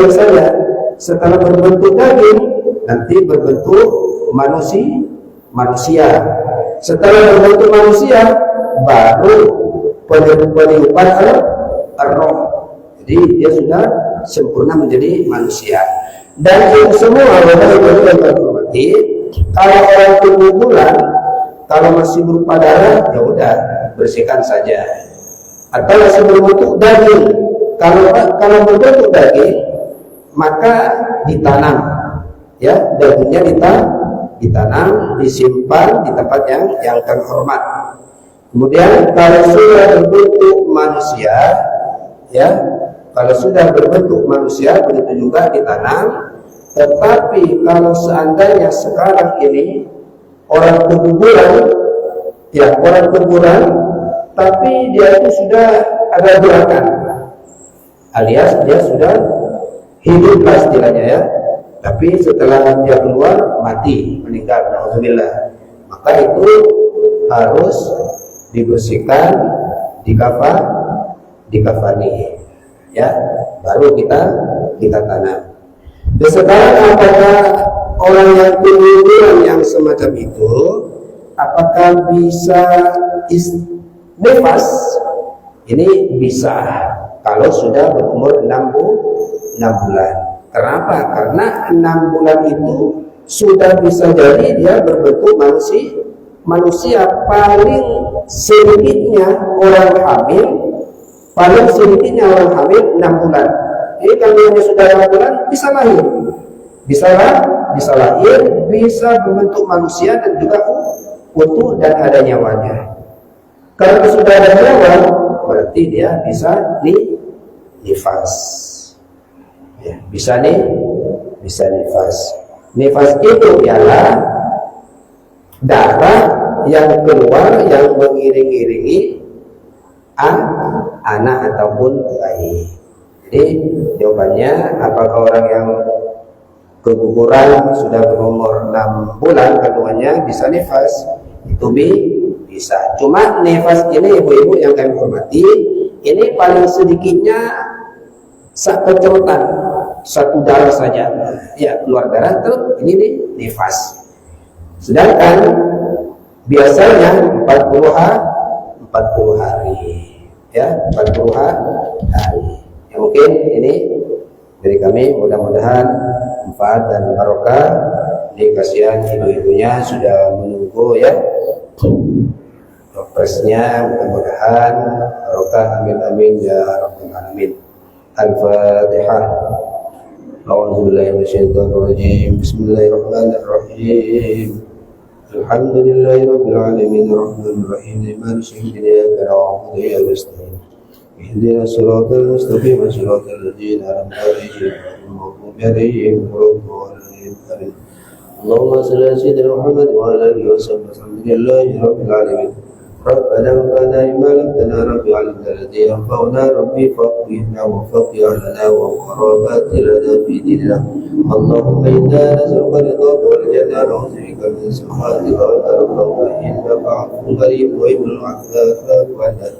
saja. Setelah berbentuk daging nanti berbentuk manusia. Setelah berbentuk manusia baru peniupan roh. Jadi dia sudah sempurna menjadi manusia. Dan itu semua Bapak-Ibu yang hormati, kalau orang keguguran, kalau masih berupa darah, ya udah bersihkan saja. Atau masih berbentuk daging, kalau berbentuk daging, maka ditanam, ya, dagingnya ditanam, disimpan di tempat yang terhormat. Kemudian kalau sudah berbentuk manusia, ya, kalau sudah berbentuk manusia begitu juga ditanam. Tetapi kalau seandainya sekarang ini orang keguguran, ya, orang keguguran, tapi dia itu sudah ada gerakan, alias dia sudah hidup lah istilahnya, ya, tapi setelah dia keluar mati, meninggal, alhamdulillah, maka itu harus dibersihkan, dikafani, ya, baru kita tanam. Dan sekarang apakah orang yang keguguran yang semacam itu apakah bisa nifas? Ini bisa kalau sudah berumur 6 bulan. Kenapa? Karena 6 bulan itu sudah bisa jadi dia berbentuk manusia. Paling sedikitnya orang hamil 6 bulan. Jadi kalau dia sudah 6 bulan bisa lahir, bisa berbentuk manusia dan juga utuh dan ada nyawanya. Kalau sudah ada nyawa, berarti dia bisa nifas. Ya, bisa nifas. Nifas itu ialah darah yang keluar yang mengiring-iringi anak ataupun bayi. Jadi jawabannya, apakah orang yang keguguran sudah berumur 6 bulan kandungannya bisa nifas? Itu bisa. Cuma nifas ini ibu-ibu yang kami hormati, ini paling sedikitnya kecurutan 1 darah saja. Ya, keluar darah terus ini nifas. Sedangkan biasanya 40 hari. Ya, 40 hari. Ya, mungkin ini dari kami, mudah-mudahan manfaat dan barokah. Ini kasihan ibu-ibunya sudah menunggu ya progresnya, mudah-mudahan barokah, amin amin ya rabbal alamin. Al-Fatihah. A'udzubillahi minasyaitonir rajim. Bismillahirrahmanirrahim. Alhamdulillahi rabbil alamin arrahmanir rahim maliki yaumiddin iyyaka na'budu wa iyyaka nasta'in ihdinas siratal mustaqim siratal ladzina an'amta 'alaihim ghairil maghdubi 'alaihim waladdallin. Allahumma shalli ala sayyidina Muhammad wa ala alihi wa sahbihi alhamdulillahi rabbil alamin. ربنا وفقنا لما لم تنا ربي علمنا الذي ينفعنا ربي فقهنا وفقه لنا وقرابات لنا في ديننا. اللهم إنا نسألك رضاك والجنة نعوذ بك من سخطك والنار. اللهم إنك عفو كريم وابن العفاف والنار.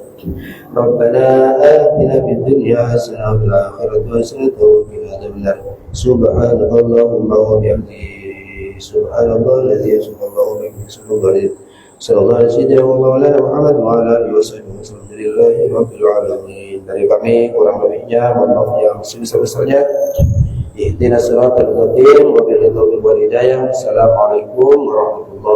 ربنا آتنا في الدنيا حسنة وفي الآخرة حسنة وقنا عذاب النار. سبحانك اللهم وبحمدك سبحان الله الذي يسبح الله وبحمده سبحانه Sallallahu alaihi Muhammad wa ala alihi wasallam. Alhamdulillahi rabbil alamin. Dari kami kurang lebihnya mohon maaf yang sebesar-besarnya. Ihdinas siratal mustaqim wa bil hidayah. Assalamualaikum warahmatullahi